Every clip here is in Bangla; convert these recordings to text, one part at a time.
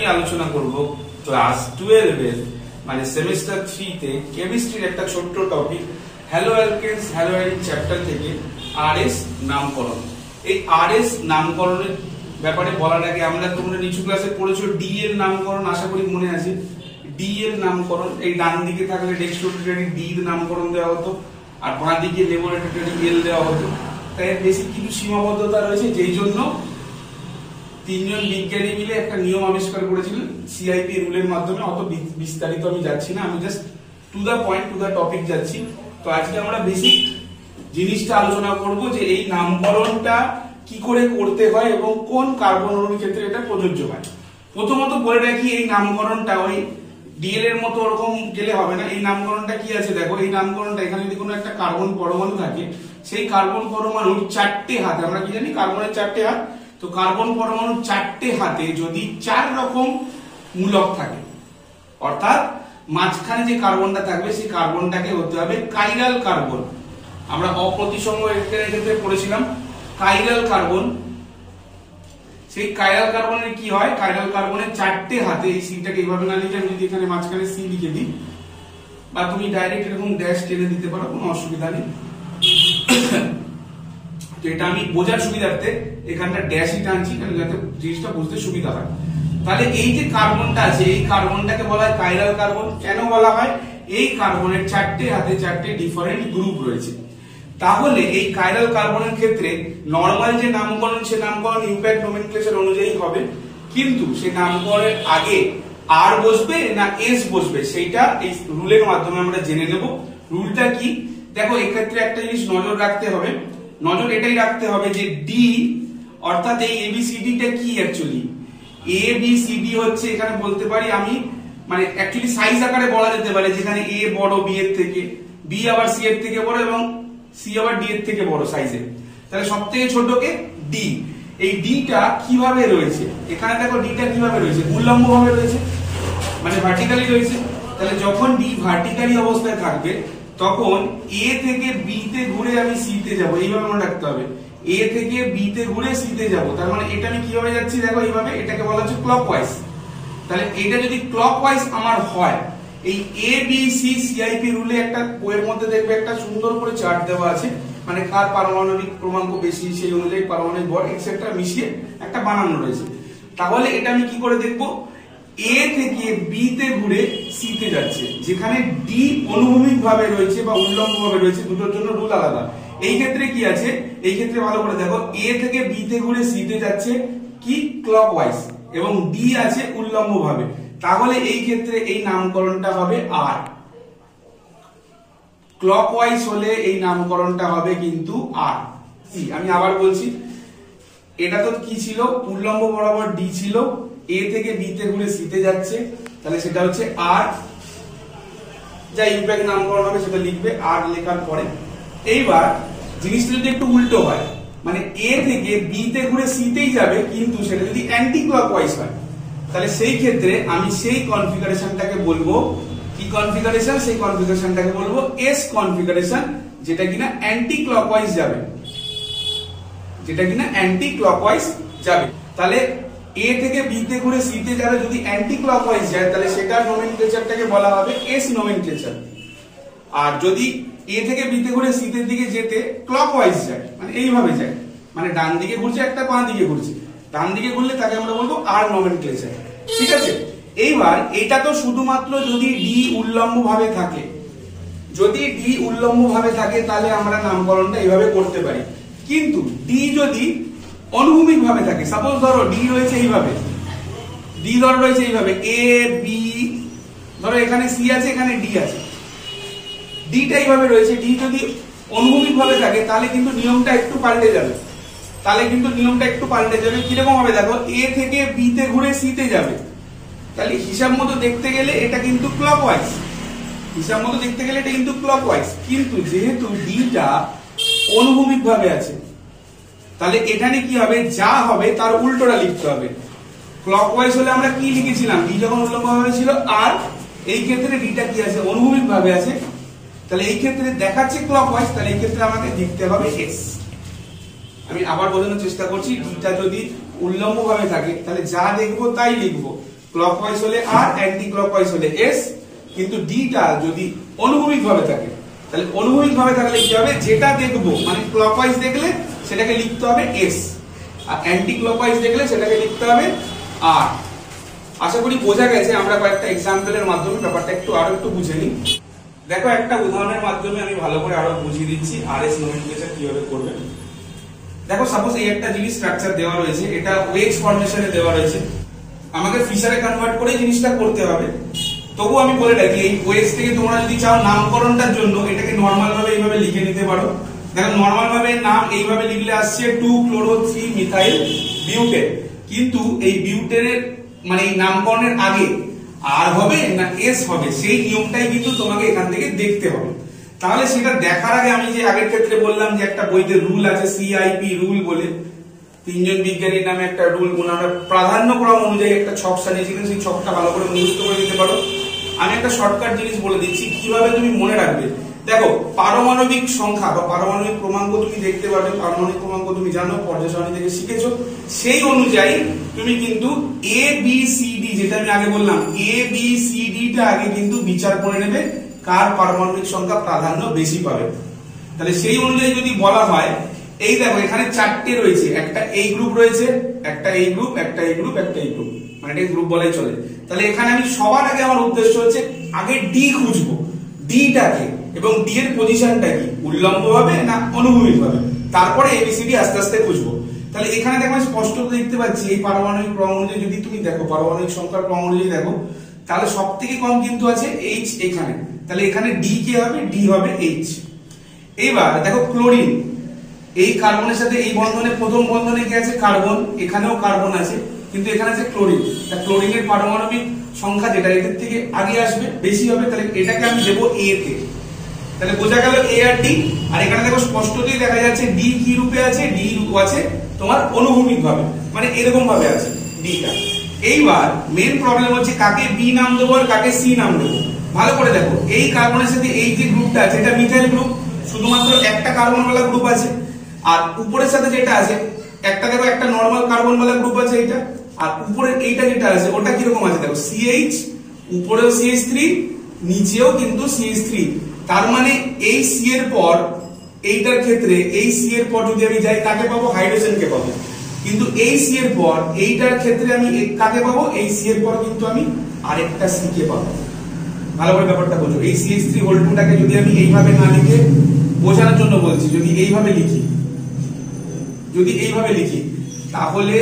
আমি আলোচনা করব ক্লাস 12 এর মানে সেমিস্টার 3 তে কেমিস্ট্রির একটা ছোট্ট টপিক হ্যালো অ্যালকেনস হ্যালোআইন চ্যাপ্টার থেকে আরএস নামকরণ। এই আরএস নামকরণের ব্যাপারে বলার আগে আমরা তোমরা নিচু ক্লাসে পড়েছো ডি এর নামকরণ, আশা করি মনে আছে। ডি এর নামকরণ এই ডান দিকে থাকলে ডেক্সট্রোটেটরি ডি এর নামকরণ দেওয়া হতো, আর বাঁ দিকে ল্যাবরেটরি এল দেওয়া হতো। তাই বেসিক কিছু সীমাবদ্ধতা রয়েছে, যেই জন্য তিনজন বিজ্ঞানী মিলে একটা নিয়ম আবিষ্কার করেছিলেন সিআইপি রুলের মাধ্যমে। অত বিস্তারিত আমি যাচ্ছি না, আমি just to the point to the topic যাচ্ছি। তো আজকে আমরা বেসিক জিনিসটা আলোচনা করব যে এই নামকরণটা কি করে করতে হয় এবং কোন কার্বন অণুর ক্ষেত্রে এটা প্রযোজ্য হয়। প্রথমত বলে রাখি, এই নামকরণটা ওই ডিএল এর মতো ওরকম গেলে হবে না। এই নামকরণটা কি আছে দেখো, এই নামকরণটা এখানে যদি কোনো একটা কার্বন পরমাণু থাকে, সেই কার্বন পরমাণুর চারটে হাতে, আমরা কি জানি কার্বনের চারটে হাত, তো কার্বন পরমাণুর চারটে হাতে যদি 4 রকম মূলক থাকে, অর্থাৎ মাঝখানে যে কার্বনটা থাকবে সেই কার্বনটাকে হতে হবে কাইরাল কার্বন। আমরা অপ্রতিসম ক্ষেত্রে পড়েছিলাম কাইরাল কার্বন। সেই কাইরাল কার্বনের কি হয়, কাইরাল কার্বনের চারটে হাতে, এই সিটাকে এইভাবে না লিখে আমি যদি এখানে মাঝখানে সি লিখে দিই, বা তুমি ডাইরেক্ট এরকম ড্যাশ টেনে দিতে পারো, কোনো অসুবিধা নেই। তো এটা আমি বোঝার সুবিধার্থে এখানটা ড্যাশই টানছি, যাতে জিনিসটা বুঝতে সুবিধা হয়। তাহলে এই যে কার্বনটা আছে, এই কার্বনটাকে বলা হয় কাইরাল কার্বন। কেন বলা হয়, এই কার্বনের চারটে হাতে চারটে ডিফারেন্ট গ্রুপ রয়েছে। তাহলে এই কাইরাল কার্বনের ক্ষেত্রে নরমাল যে নামকরণ, সে নামকরণ ইম্প্যাক্ট নোমেনক্লেচার অনুযায়ী হবে, কিন্তু সেই নামকরণের আগে আর বসবে না এস বসবে, সেইটা এই রুলের মাধ্যমে আমরা জেনে নেব। রুলটা কি দেখো, এক্ষেত্রে একটা জিনিস নজর রাখতে হবে, নজর এটাই রাখতে হবে যে ডি অর্থাৎ এই এবিসিডিটা কি actually, A B C D হচ্ছে, এখানে বলতে পারি আমি মানে অ্যাকচুয়ালি সাইজ আকারে বলা যেতে পারে, যেখানে এ বড় বি এর থেকে, বি আবার সি এর থেকে বড় এবং সি আবার ডি এর থেকে বড় সাইজে। তাহলে সবথেকে ছোট কে ডি। এই ডিটা কিভাবে রয়েছে, এখানে দেখো ডিটা কিভাবে রয়েছে, উল্লম্ব ভাবে রয়েছে, মানে ভার্টিক্যালি রয়েছে। তাহলে যখন ডি ভার্টিক্যালি অবস্থায় থাকবে, তখন এ থেকে বি তে ঘুরে আমি সি তে যাব, এইভাবে মনে রাখতে হবে। এ থেকে বি তে ঘুরে সি তে যাব, তার মানে এটা আমি কিভাবে যাচ্ছি দেখো, এইভাবে, এটাকে বলা হচ্ছে ক্লকওয়াইজ। তাহলে এটা যদি ক্লকওয়াইজ আমার হয়, এই এ বি সি সিআইপি রুলে একটা বইয়ের মধ্যে দেখবে একটা সুন্দর করে চার্ট দেওয়া আছে, মানে কার পারমাণবিক ক্রমাঙ্ক বেশি সেই অনুযায়ী পারমাণবিক ভর এক্সেট্রা মিশিয়ে একটা বানানো রয়েছে। তাহলে এটা আমি কি করে দেখবো, এ থেকে বি তে ঘুরে সি তে যাচ্ছে, যেখানে ডি অনুভূমিক ভাবে রয়েছে বা উল্লম্ব ভাবে রয়েছে, দুটোর জন্য রুল আলাদা। এই ক্ষেত্রে কি আছে, এই ক্ষেত্রে ভালো করে দেখো, এ থেকে বি তে ঘুরে সি তে যাচ্ছে কি ক্লকওয়াইজ, এবং ডি আছে উল্লম্ব ভাবে। তাহলে এই ক্ষেত্রে এই নামকরণটা হবে আর। ক্লকওয়াইজ হলে এই নামকরণটা হবে কিন্তু আর। আমি আবার বলছি, এটা তো কি ছিল, উল্লম্ব বরাবর ডি ছিল, এ থেকে বি তে ঘুরে সি তে যাচ্ছে, তাহলে সেটা হচ্ছে আর। যা ইম্প্যাক্ট নামকরণ হবে সেটা লিখবে আর লেখার পরে। এইবার জিনিসটা যদি একটু উল্টো হয়, মানে এ থেকে বি তে ঘুরে সি তেই যাবে, কিন্তু সেটা যদি অ্যান্টি ক্লকওয়াইজ হয়, তাহলে সেই ক্ষেত্রে আমি সেই কনফিগারেশনটাকে বলবো কি কনফিগারেশন, সেই কনফিগারেশনটাকে বলবো এস কনফিগারেশন, যেটা কিনা অ্যান্টি ক্লকওয়াইজ যাবে, যেটা কিনা অ্যান্টি ক্লকওয়াইজ যাবে। তাহলে এ থেকে বি তে ঘুরে সি তে যাবে যদি অ্যান্টি ক্লকওয়াইজ যায়, তাহলে সেটার নোমেনক্লেচারটাকে বলা হবে এস নোমেনক্লেচার। আর যদি এ থেকে বি তে ঘুরে সি এর দিকে যেতে ক্লকওয়াইজ যায়, মানে এইভাবে যায়, মানে ডান দিকে ঘুরছে একটা বাঁ দিকে ঘুরছে, ডান দিকে ঘুরলে তাকে আমরা বলবো আর নোমেনক্লেচার। ঠিক আছে, এইবার এটা তো শুধুমাত্র যদি ডি উল্লম্ব ভাবে থাকে, যদি ডি উল্লম্ব ভাবে থাকে তাহলে আমরা নামকরণটা এইভাবে করতে পারি। কিন্তু ডি যদি অনুভূমিক ভাবে থাকে, সাপোজ ধরো ডি রয়েছে এইভাবে, ডি ধরো রয়েছে এইভাবে, এ বি, ধরো এখানে সি আছে এখানে ডি আছে, ডিটা এইভাবে রয়েছে, ডি যদি অনুভূমিক ভাবে থাকে তাহলে কিন্তু নিয়মটা একটু পাল্টে যাবে। তাহলে কিন্তু নিয়মটা একটু পাল্টে যাবে, কিরকম হবে দেখো, এ থেকে বি তে ঘুরে সি তে যাবে, তাহলে হিসাব মতো দেখতে গেলে এটা কিন্তু ক্লকওয়াইজ, হিসাব মতো দেখতে গেলে এটা কিন্তু ক্লকওয়াইজ। কিন্তু যেহেতু ডিটা অনুভূমিক ভাবে আছে, তাহলে এখানে কি হবে, যা হবে তার উল্টোটা লিখতে হবে। ক্লকওয়াইজ হলে আমরা কি লিখেছিলাম, ডি যখন উল্লম্ব ভাবে ছিল আর, এই ক্ষেত্রে ডিটা কি আছে, অনুভূমিক ভাবে আছে, তাহলে এই ক্ষেত্রে দেখাচ্ছে ক্লকওয়াইজ, তাহলে এই ক্ষেত্রে আমাকে লিখতে হবে এস। আমি আবার বোঝানোর চেষ্টা করছি, ডিটা যদি উল্লম্ব ভাবে থাকে তাহলে যা দেখবো তাই লিখবো, ক্লকওয়াইজ হলে আর, অ্যান্টি ক্লকওয়াইজ হলে এস। কিন্তু ডিটা যদি অনুভূমিক ভাবে থাকে, তাহলে অনুভূমিক ভাবে থাকলে কি হবে, যেটা দেখবো মানে ক্লকওয়াইজ দেখলে সেটাকে লিখতে হবে এস, আর অ্যান্টি ক্লকওয়াইজ দেখলে সেটাকে লিখতে হবে আর। আশা করি বোঝা গেছে। আমরা কয়েকটা এক্সাম্পলের মাধ্যমে ব্যাপারটা আরো একটু বুঝে নিই। দেখো, একটা উদাহরণের মাধ্যমে আমি ভালো করে আরো বুঝিয়ে দিচ্ছি আরএস নোমেনক্লেচার কিভাবে করবে। দেখো, সাপোজ এই একটা জিনিস স্ট্রাকচার দেওয়া রয়েছে, এটা ওয়েজ ফরমেশনে দেওয়া রয়েছে, আমাকে ফিশারে কনভার্ট করে জিনিসটা করতে হবে। তবু আমি বলে রাখি, এই ওয়েজ থেকে তোমরা যদি চাও নামকরণটার জন্য এটাকে নরমাল ভাবে এইভাবে লিখে নিতে পারো। দেখো, নরমাল ভাবে নাম এইভাবে লিখলে আসছে 2-chloro-3-methyl বিউটেন, কিন্তু এই বিউটেনের মানে এই নামকরণের আগে আর হবে না এস হবে, সেই নিয়মটাই কিন্তু তোমাকে এখান থেকে দেখতে হবে। তাহলে সেটা দেখার আগে আমি যে আগের ক্ষেত্রে বললাম যে একটা বইতে রুল আছে, সিআইপি রুল বলে, তিনজন বিজ্ঞানীর নামে একটা রুল, ওনারা প্রাধান্যক্রম অনুযায়ী একটা ছক সাজিয়েছিলেন, সেই ছকটা ভালো করে মুখস্থ করে দিতে পারো। আমি একটা শর্টকাট জিনিস বলে দিচ্ছি কিভাবে তুমি মনে রাখবে। দেখো, পারমাণবিক সংখ্যা বা পারমাণবিক ক্রমাঙ্ক তুমি দেখতে পাবে, পারমাণবিক ক্রমাঙ্ক তুমি জানো, পর্যায় সারণী থেকে শিখেছো। সেই অনুযায়ী তুমি কিন্তু এ বি সি ডি, যেটা আমি আগে বললাম, এ বি সি ডি টা আগে কিন্তু বিচার করে নেবে কার পারমাণবিক সংখ্যা প্রাধান্য বেশি পাবে। তাহলে সেই অনুযায়ী যদি বলা হয়, এই দেখো এখানে চারটে রয়েছে, একটা এই গ্রুপ রয়েছে, একটা এই গ্রুপ, একটা এই গ্রুপ, একটা এই গ্রুপ, মানে এটা গ্রুপ বলাই চলে। তাহলে এখানে আমি সবার আগে আমার উদ্দেশ্য হচ্ছে আগে ডি খুঁজবো, ডিটাকে, এবং ডি এর পজিশনটা কি, উল্লম্ব ভাবে না অনুভূমিক ভাবে, তারপরে এবিসিডি আস্তে আস্তে খুঁজবো। তাহলে এখানে দেখো স্পষ্ট দেখতে পাচ্ছি এই পারমাণবিক ক্রম অনুযায়ী যদি তুমি দেখো, পারমাণবিক সংখ্যার ক্রম অনুযায়ী দেখো, তাহলে সব থেকে কম কিন্তু আছে এইচ এখানে। তাহলে এখানে ডি কে হবে, ডি হবে এইচ। এইবার দেখো ক্লোরিন, এই কার্বনের সাথে এই বন্ধনে প্রথম বন্ধনে কি আছে, কার্বন, এখানেও কার্বন আছে, কিন্তু এখানে আছে ক্লোরিন। তা ক্লোরিনের পারমাণবিক সংখ্যা যেটা এদের থেকে আগে আসবে, বেশি হবে, তাহলে এটাকে আমি দেবো এ তে। তাহলে বোঝা গেল এ আর ডি। আর এখানে দেখো স্পষ্টতই দেখা যাচ্ছে ডি কি রূপে আছে, ডি রূপ আছে তোমার অনুভূমিক ভাবে, মানে এরকম ভাবে আছে ডিটা। এইবার মেন প্রবলেম হচ্ছে কাকে বি নাম দেবো আর কাকে সি নাম দেবো। ভালো করে দেখো, এই কার্বনের সাথে এই যে গ্রুপটা আছে এটা মিথাইল গ্রুপ, শুধুমাত্র একটা কার্বনওয়ালা গ্রুপ আছে। আর উপরের সাথে যেটা আছে, একটা দেখো একটা নরমাল কার্বনওয়ালা গ্রুপ আছে এইটা, আর উপরের এইটা যেটা আছে ওটা কিরকম আছে দেখো, সিএইচ, উপরেও CH3, নিচেও কিন্তু CH3। তার মানে এই সি এর পর এইটার ক্ষেত্রে এই সি এর পর যদি আমি যাই কাকে পাবো, হাইড্রোজেনকে পাবো। কিন্তু এই সি এর পর এইটার ক্ষেত্রে আমি কাকে পাবো, এই সি এর পর কিন্তু আমি আরেকটা সি কে পাবো। ভালো করে ব্যাপারটা বোঝো। এই CH3 টাকে যদি আমি এইভাবে না লিখে, বোঝানোর জন্য বলছি, যদি এইভাবে লিখি তাহলে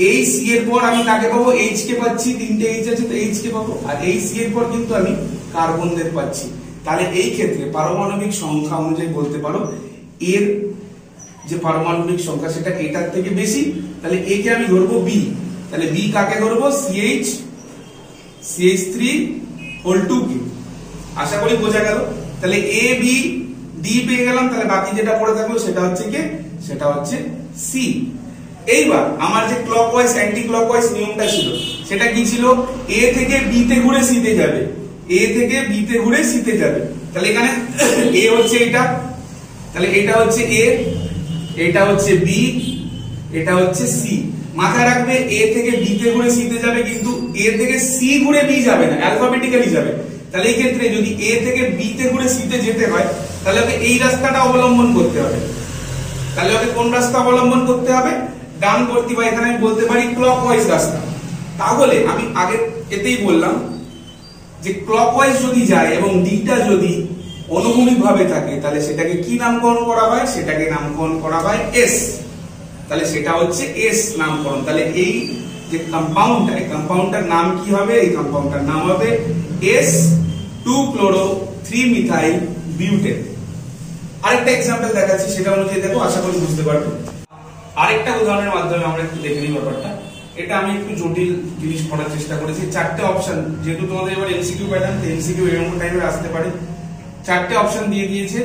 এই সি এর পর আমি কাকে পাবো, এইচ কে পাচ্ছি, তিনটে এইচ আছে তো এইচ কে পাবো, আর এই সি এর পর কিন্তু আমি কার্বনদের পাচ্ছি। তাহলে এই ক্ষেত্রে পারমাণবিক সংখ্যা অনুযায়ী বলতে পারো এর যে পারমাণবিক সংখ্যা সেটা এটার থেকে বেশি। তাহলে এ কে আমি ধরবো বি, তাহলে বি কাকে ধরবো, CH3 আশা করি বোঝা গেল। তাহলে এ বি ডি পেয়ে গেলাম, তাহলে বাকি যেটা পড়ে থাকলো সেটা হচ্ছে কি, সেটা হচ্ছে সি। এইবার আমার যে ক্লকওয়াইজ অ্যান্টি ক্লকওয়াইজ নিয়মটা ছিল সেটা কি ছিল, এ থেকে বি তে ঘুরে সি তে যাবে, এ থেকে বি তে ঘুরে সি তে যাবে। তাহলে এখানে এ হচ্ছে এটা, তাহলে এটা হচ্ছে এ, এটা হচ্ছে বি, এটা হচ্ছে সি। মাথায় রাখবে এ থেকে বি তে ঘুরে সি তে যাবে, কিন্তু এ থেকে সি ঘুরে বি যাবে না, অ্যালফাবেটিক্যালি যাবে। তাহলে এই ক্ষেত্রে যদি এ থেকে বি তে ঘুরে সি তে যেতে হয় তাহলে ওকে এই রাস্তাটা অবলম্বন করতে হবে। তাহলে ওকে কোন রাস্তা অবলম্বন করতে হবে, ডানবর্তী, বা এখানে আমি বলতে পারি ক্লকওয়াইজ রাস্তা। তাহলে আমি আগে এতেই বললাম যে ক্লকওয়াইজ যদি যায় এবং ডিটা যদি অনুভূমিক ভাবে থাকে তাহলে সেটাকে কি নামকরণ করা হয়, সেটাকে নামকরণ করা হয় এস। তাহলে সেটা হচ্ছে এস নামকরণ। তাহলে এই যে কম্পাউন্ডটা, এই কম্পাউন্ডটার নাম কি হবে, এই কম্পাউন্ডটার নাম হবে S2-chloro-3-methyl বিউটেন। আরেকটা এক্সাম্পল দেখাচ্ছি, সেটা অনুযায়ী দেখো, আশা করি বুঝতে পারবে। আরেকটা উদাহরণের মাধ্যমে আমরা একটু দেখে নিই ব্যাপারটা। এটা আমি একটু জটিল জিনিস করার চেষ্টা করেছি। চারটে অপশন, যেহেতু তোমাদের এবার এমসিকিউ প্যাটার্ন, এমসিকিউ এরকম টাইপের আসতে পারে, চারটে অপশন দিয়ে দিয়েছে।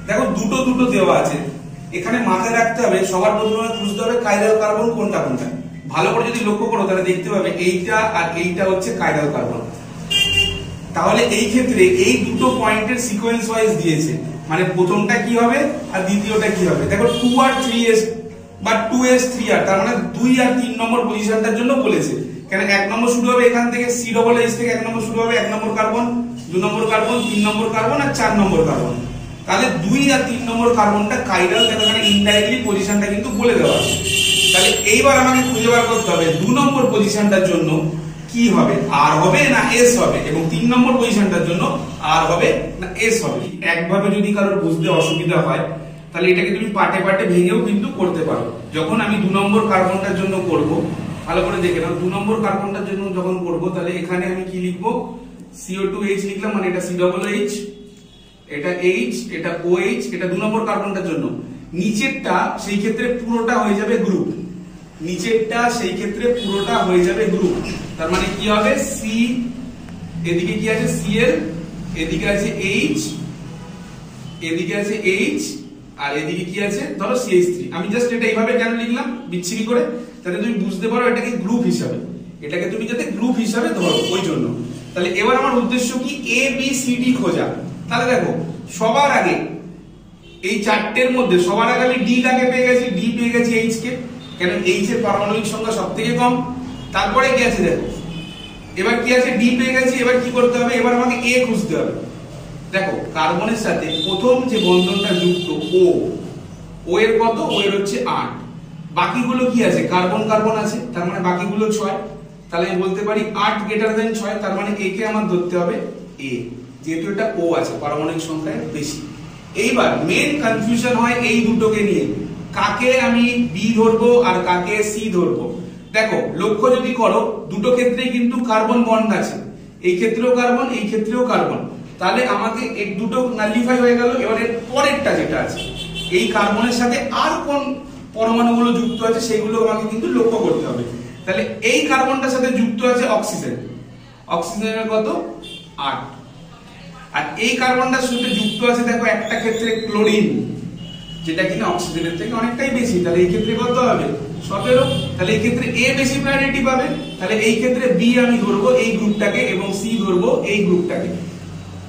দেখো দুটো দুটো দেওয়া আছে, এখানে মাথায় রাখতে হবে সবার প্রথমে খুঁজতে হবে কাইরাল কার্বন কোনটা কোনটা। ভালো করে যদি লক্ষ্য করো তাহলে দেখতে পাবে এইটা আর এইটা হচ্ছে কাইরাল কার্বন। তাহলে এই ক্ষেত্রে এই দুটো পয়েন্টের সিকোয়েন্স ওয়াইজ দিয়েছে, মানে প্রথমটা কি হবে আর দ্বিতীয়টা কি হবে। দেখো 2 আর 3s বা 2s 3r, তার মানে 2 আর 3 নম্বর পজিশনটার জন্য বলেছে। কেন 1 নম্বর শুরু হবে এখান থেকে, সি ডবল এইচ থেকে 1 নম্বর শুরু হবে, 1 নম্বর কার্বন, 2 নম্বর কার্বন, 3 নম্বর কার্বন আর 4 নম্বর কার্বন। তাহলে 2 আর 3 নম্বর কার্বনটা কাইরাল, তাহলে এখানে ইনডাইরেক্টলি পজিশনটা কিন্তু বলে দেওয়া আছে। তাহলে এইবার আমাকে খুঁজে বার করতে হবে 2 নম্বর পজিশনটার জন্য কি হবে, আর হবে না এস হবে, এবং 3 নম্বর পজিশনটার জন্য আর হবে না এস হবে। একভাবে যদি কারোর বুঝতে অসুবিধা হয় তাহলে এটাকে তুমি পার্টে পার্টে ভেঙেও কিন্তু করতে পারো। যখন আমি 2 নম্বর কার্বনটার জন্য করব, ভালো করে দেখে নাও, 2 নম্বর কার্বনটার জন্য যখন করব তাহলে এখানে আমি কি লিখবো, CO2H লিখলাম, মানে এটা COOH, এটা H, এটা OH, এটা 2 নম্বর কার্বনটার জন্য। নিচেরটা সেই ক্ষেত্রে পুরোটা হয়ে যাবে গ্রুপ, নিচেরটা সেই ক্ষেত্রে পুরোটা হয়ে যাবে গ্রুপ। তার মানে কি হবে, C, এদিকে কি আছে Cl, এদিকে আছে H, এদিকে আছে H, আর এদিকে কি আছে ধরো CH3। আমি জাস্ট এটা এইভাবে কেন লিখলাম বিচ্ছিরি করে, তাহলে তুমি বুঝতে পারো এটাকে গ্রুপ হিসাবে, এটাকে তুমি যাতে গ্রুপ হিসাবে ধরো, ওই জন্য। তাহলে এবার আমার উদ্দেশ্য কি, A B C D খোঁজা। তাহলে দেখো সবার আগে এই চারটের মধ্যে সবার আগে আমি ডি কাকে পেয়ে গেছি, ডি পেয়ে গেছি এইচ কে, কেন এইচ এর পারমাণবিক সংখ্যা সবথেকে কম। তারপরে কি আছে দেখো, এবার কি আছে, ডি পেয়ে গেছি, এবার কি করতে হবে, এবার আমাকে এ খুঁজতে হবে। দেখো কার্বনের সাথে প্রথম যে বন্ধনটা যুক্ত ও এর কত, ও এর হচ্ছে 8, বাকিগুলো কি আছে, কার্বন কার্বন আছে, তার মানে বাকিগুলো 6। তাহলে আমি বলতে পারি 8 গ্রেটার দেন 6, তার মানে এ কে আমার ধরতে হবে এ, যেহেতু এটা ও আছে, পারমাণবিক সংখ্যায় বেশি। এইবার মেন কনফিউশন হয় এই দুটোকে নিয়ে, কাকে আমি বি ধরবো আর কাকে সি ধরবো। দেখো লক্ষ্য যদি করো, দুটো ক্ষেত্রেই কিন্তু কার্বন বন্ড আছে, এই ক্ষেত্রেও কার্বন, এই ক্ষেত্রেও কার্বন। তাহলে আমাকে এই দুটো নালিফাই হয়ে গেল। এবার এর পরেরটা যেটা আছে, এই কার্বনের সাথে আর কোন পরমাণুগুলো যুক্ত আছে সেগুলো আমাকে কিন্তু লক্ষ্য করতে হবে। তাহলে এই কার্বনটার সাথে যুক্ত আছে অক্সিজেন, অক্সিজেনের কত 8, আর এই কার্বনটার সাথে যুক্ত আছে দেখো একটা ক্ষেত্রে ক্লোরিন, যেটা কিনা অক্সিজেনের থেকে অনেকটাই বেশি। তাহলে এই ক্ষেত্রে কত হবে 17। তাহলে এই ক্ষেত্রে এ বেশি প্রায়োরিটি পাবে, তাহলে এই ক্ষেত্রে বি আমি ধরবো এই গ্রুপটাকে এবং সি ধরবো এই গ্রুপটাকে।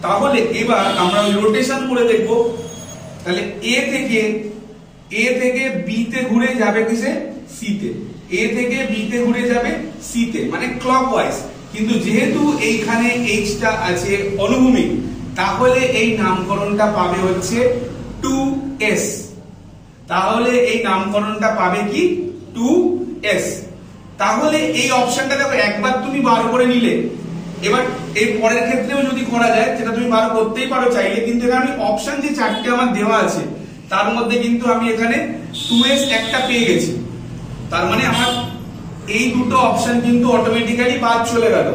তাহলে এবার আমরা রোটেশন করে দেখবো। তাহলে এ থেকে বি তে ঘুরে যাবে কিসে, সি তে, এ থেকে বি তে ঘুরে যাবে সি তে, মানে ক্লকওয়াইজ। কিন্তু যেহেতু এইখানে এইচটা আছে অনুভূমিক, তাহলে এই নামকরণটা পাবে হচ্ছে 2s। তাহলে এই নামকরণটা পাবে কি 2s। তাহলে এই অপশনটা দেখো একবার তুমি বার করে নিলে, এবার এই পরের ক্ষেত্রেও যদি করা যায়, যেটা তুমি বার করতেই পারো চাইলে, কিন্তু এখানে আমি অপশন যে চারটে আমার দেওয়া আছে তার মধ্যে কিন্তু আমি এখানে 2s একটা পেয়ে গেছি। তার মানে আমার এই দুটো অপশন কিন্তু অটোমেটিক্যালি বাদ চলে গেল।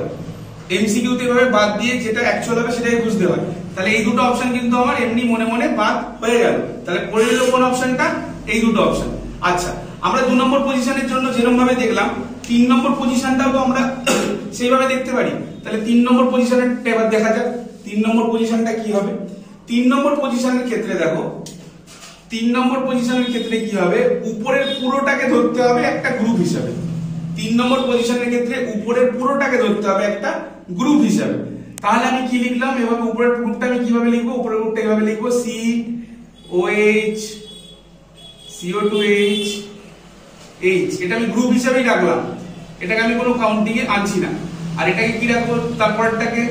এমসিকিউ তে এভাবে বাদ দিয়ে যেটা অ্যাকচুয়াল হবে সেটাই বুঝতে হয়। তাহলে এই দুটো অপশন কিন্তু আমার এমনি মনে মনে বাদ হয়ে গেল। তাহলে পড়ে নিল কোন অপশনটা, এই দুটো অপশন। আচ্ছা, আমরা 2 নম্বর পজিশনের জন্য যেরকম ভাবে দেখলাম, 3 নম্বর পজিশনটাও তো আমরা সেইভাবে দেখতে পারি। তাহলে 3 নম্বর পজিশনটা এবার দেখা যাক 3 নম্বর পজিশনটা কি হবে। 3 নম্বর পজিশনের ক্ষেত্রে দেখো, 3 নম্বর পজিশনের ক্ষেত্রে কি হবে, উপরের পুরোটাকে ধরতে হবে একটা গ্রুপ হিসাবে। 3 নম্বর পজিশনের ক্ষেত্রে উপরের পুরোটাকে ধরতে হবে একটা গ্রুপ হিসাবে। তাহলে আমি কি লিখলাম, এভাবে উপরের গ্রুপটা আমি কিভাবে লিখবো, উপরের গ্রুপটা এভাবে লিখবো, COH, CO2H, H, এটা আমি গ্রুপ হিসাবেই রাখলাম, এটাকে আমি কোনো কাউন্টিং এ আনছি না। আর এটাকে কি রাখবো, তারপরটাকে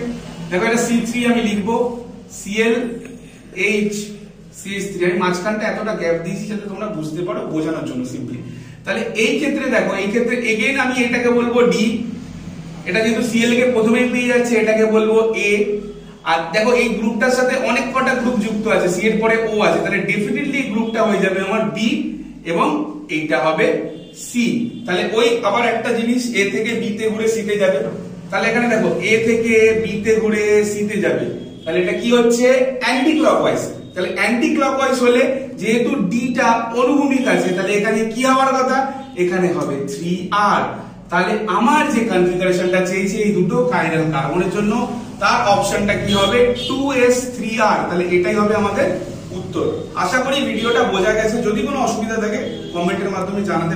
দেখো, এটা C3 আমি লিখবো, ClH, CH3। আমি মাঝখানটা এতটা গ্যাপ দিয়েছি যাতে তোমরা বুঝতে পারো, বোঝানোর জন্য সিম্পলি। তাহলে এই ক্ষেত্রে দেখো, এই ক্ষেত্রে এগেইন আমি এটাকে বলবো D, এটা যেহেতু Cl কে প্রথমেই পেয়ে যাচ্ছে এটাকে বলবো A। আর দেখো এই গ্রুপটার সাথে অনেক কটা গ্রুপ যুক্ত আছে, C এর পরে O আছে, তাহলে ডেফিনেটলি এই গ্রুপটা হয়ে যাবে আমার B এবং এইটা হবে C। তাহলে ওই আবার একটা জিনিস, A থেকে B তে ঘুরে C তে যাবে। তাহলে এখানে দেখো A থেকে B তে ঘুরে C তে যাবে, তাহলে এটা কি হচ্ছে অ্যান্টি ক্লকওয়াইজ। তাহলে অ্যান্টি ক্লকওয়াইজ হলে যেহেতু D টা অনুভূমিক আছে, তাহলে এখানে কি হওয়ার কথা, এখানে হবে 3R। তাহলে আমার যে কনফিগারেশনটা চেয়েছি এই দুটো কাইরাল কার্বনের জন্য, তার অপশনটা কি হবে 2s3r। তাহলে এটাই হবে আমাদের উত্তর। আশা করি ভিডিওটা বোঝা গেছে। যদি কোনো অসুবিধা থাকে কমেন্টের মাধ্যমে জানাতে